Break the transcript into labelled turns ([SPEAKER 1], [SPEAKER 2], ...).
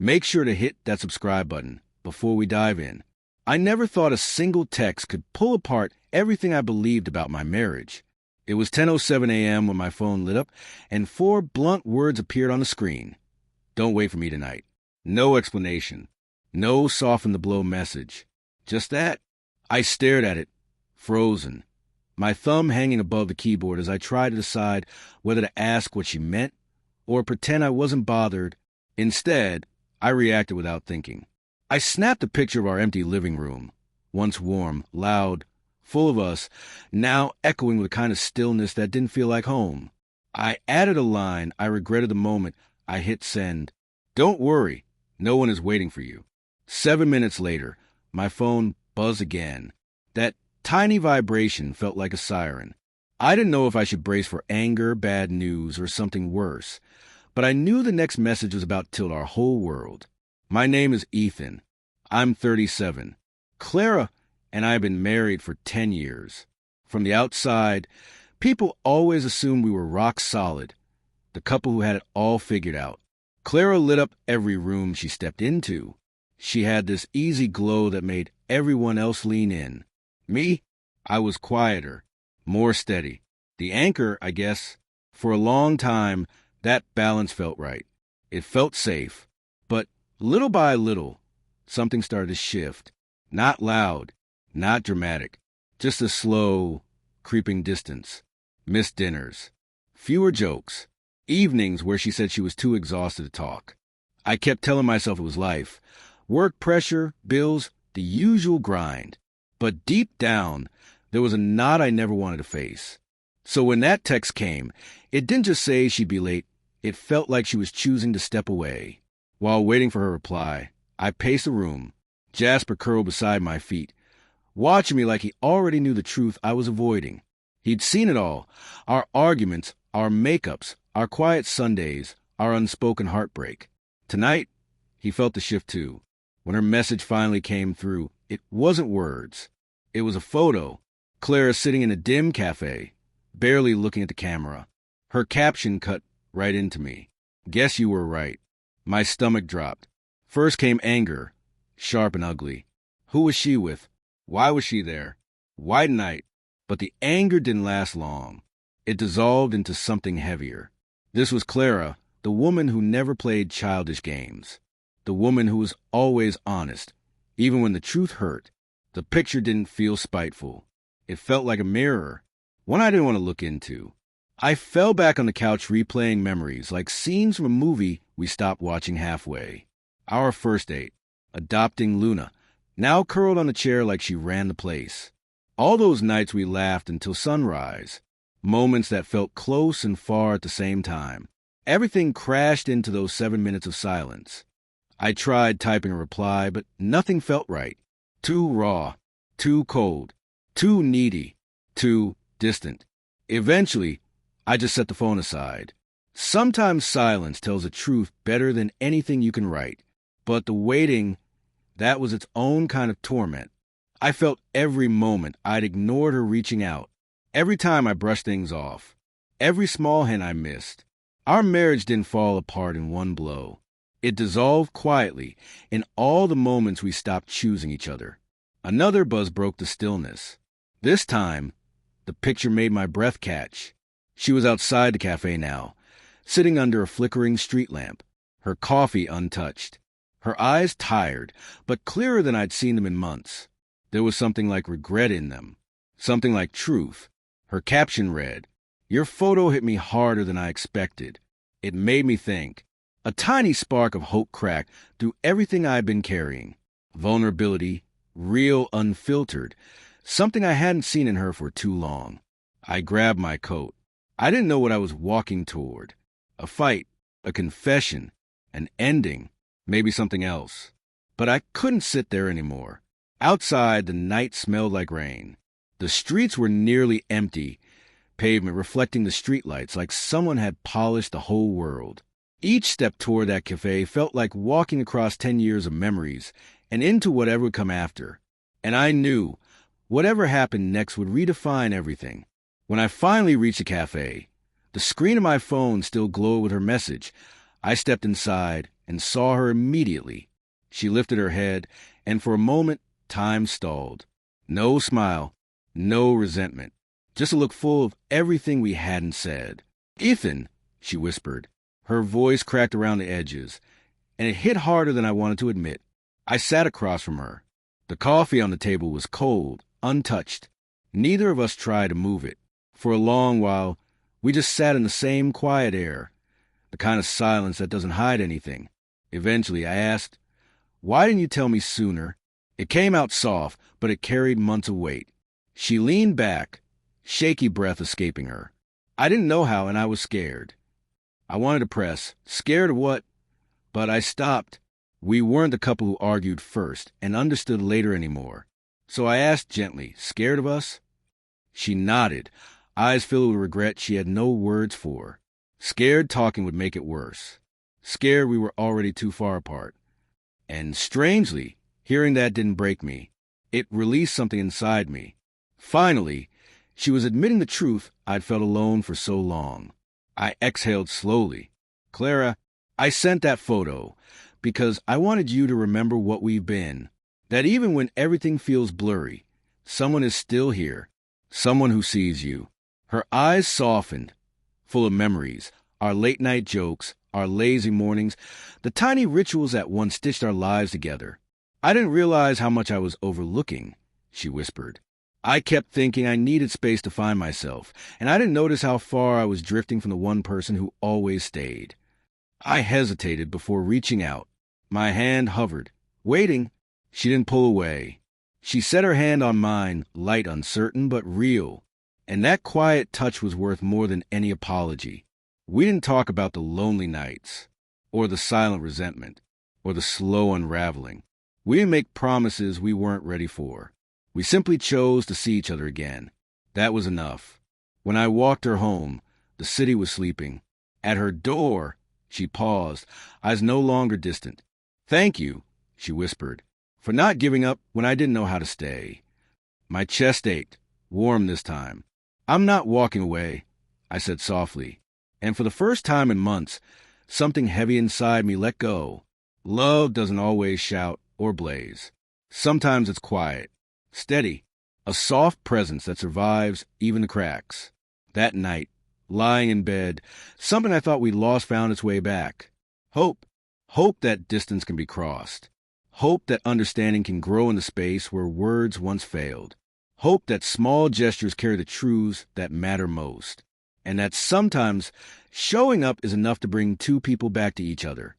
[SPEAKER 1] Make sure to hit that subscribe button before we dive in. I never thought a single text could pull apart everything I believed about my marriage. It was 10:07 a.m. when my phone lit up, and 4 blunt words appeared on the screen. Don't wait for me tonight. No explanation. No soften the blow message. Just that. I stared at it, frozen, my thumb hanging above the keyboard as I tried to decide whether to ask what she meant or pretend I wasn't bothered. Instead, I reacted without thinking. I snapped a picture of our empty living room, once warm, loud, full of us, now echoing with a kind of stillness that didn't feel like home. I added a line I regretted the moment I hit send. Don't worry, no one is waiting for you. 7 minutes later, my phone buzzed again. That tiny vibration felt like a siren. I didn't know if I should brace for anger, bad news, or something worse, but I knew the next message was about to tilt our whole world. My name is Ethan. I'm 37. Clara and I have been married for 10 years. From the outside, people always assumed we were rock solid, the couple who had it all figured out. Clara lit up every room she stepped into. She had this easy glow that made everyone else lean in. Me? I was quieter, more steady. The anchor, I guess. For a long time, that balance felt right. It felt safe. But little by little, something started to shift. Not loud, not dramatic. Just a slow, creeping distance. Missed dinners. Fewer jokes. Evenings where she said she was too exhausted to talk. I kept telling myself it was life. Work pressure, bills, the usual grind. But deep down, there was a knot I never wanted to face. So when that text came, it didn't just say she'd be late. It felt like she was choosing to step away. While waiting for her reply, I paced the room. Jasper curled beside my feet, watching me like he already knew the truth I was avoiding. He'd seen it all. Our arguments, our makeups, our quiet Sundays, our unspoken heartbreak. Tonight, he felt the shift too. When her message finally came through, it wasn't words. It was a photo. Clara sitting in a dim cafe, barely looking at the camera. Her caption cut right into me. Guess you were right. My stomach dropped. First came anger, sharp and ugly. Who was she with? Why was she there? Why tonight? But the anger didn't last long. It dissolved into something heavier. This was Clara, the woman who never played childish games. The woman who was always honest, even when the truth hurt. The picture didn't feel spiteful. It felt like a mirror, one I didn't want to look into. I fell back on the couch replaying memories, like scenes from a movie we stopped watching halfway. Our first date, adopting Luna, now curled on the chair like she ran the place. All those nights we laughed until sunrise, moments that felt close and far at the same time. Everything crashed into those 7 minutes of silence. I tried typing a reply, but nothing felt right. Too raw, too cold, too needy, too distant. Eventually, I just set the phone aside. Sometimes silence tells the truth better than anything you can write. But the waiting, that was its own kind of torment. I felt every moment I'd ignored her reaching out. Every time I brushed things off. Every small hint I missed. Our marriage didn't fall apart in one blow. It dissolved quietly in all the moments we stopped choosing each other. Another buzz broke the stillness. This time, the picture made my breath catch. She was outside the cafe now, sitting under a flickering street lamp, her coffee untouched. Her eyes tired, but clearer than I'd seen them in months. There was something like regret in them, something like truth. Her caption read, "Your photo hit me harder than I expected." It made me think. A tiny spark of hope cracked through everything I'd been carrying. Vulnerability, real, unfiltered, something I hadn't seen in her for too long. I grabbed my coat. I didn't know what I was walking toward. A fight, a confession, an ending, maybe something else. But I couldn't sit there anymore. Outside, the night smelled like rain. The streets were nearly empty, pavement reflecting the streetlights like someone had polished the whole world. Each step toward that cafe felt like walking across 10 years of memories and into whatever would come after. And I knew whatever happened next would redefine everything. When I finally reached the cafe, the screen of my phone still glowed with her message. I stepped inside and saw her immediately. She lifted her head, and for a moment, time stalled. No smile, no resentment, just a look full of everything we hadn't said. "Ethan," she whispered. Her voice cracked around the edges, and it hit harder than I wanted to admit. I sat across from her. The coffee on the table was cold, untouched. Neither of us tried to move it. For a long while, we just sat in the same quiet air, the kind of silence that doesn't hide anything. Eventually, I asked, "Why didn't you tell me sooner?" It came out soft, but it carried months of weight. She leaned back, shaky breath escaping her. I didn't know how, and I was scared. I wanted to press. Scared of what? But I stopped. We weren't the couple who argued first and understood later anymore. So I asked gently, "Scared of us?" She nodded, eyes filled with regret she had no words for. Scared talking would make it worse. Scared we were already too far apart. And strangely, hearing that didn't break me. It released something inside me. Finally, she was admitting the truth I'd felt alone for so long. I exhaled slowly. "Clara, I sent that photo because I wanted you to remember what we've been. That even when everything feels blurry, someone is still here. Someone who sees you." Her eyes softened, full of memories, our late-night jokes, our lazy mornings, the tiny rituals that once stitched our lives together. "I didn't realize how much I was overlooking," she whispered. "I kept thinking I needed space to find myself, and I didn't notice how far I was drifting from the one person who always stayed." I hesitated before reaching out. My hand hovered, waiting. She didn't pull away. She set her hand on mine, light, uncertain, but real. And that quiet touch was worth more than any apology. We didn't talk about the lonely nights, or the silent resentment, or the slow unraveling. We didn't make promises we weren't ready for. We simply chose to see each other again. That was enough. When I walked her home, the city was sleeping. At her door, she paused, eyes no longer distant. "Thank you," she whispered, "for not giving up when I didn't know how to stay." My chest ached, warm this time. "I'm not walking away," I said softly. And for the first time in months, something heavy inside me let go. Love doesn't always shout or blaze. Sometimes it's quiet, steady, a soft presence that survives even the cracks. That night, lying in bed, something I thought we'd lost found its way back. Hope. Hope that distance can be crossed. Hope that understanding can grow in the space where words once failed. Hope that small gestures carry the truths that matter most. And that sometimes showing up is enough to bring two people back to each other.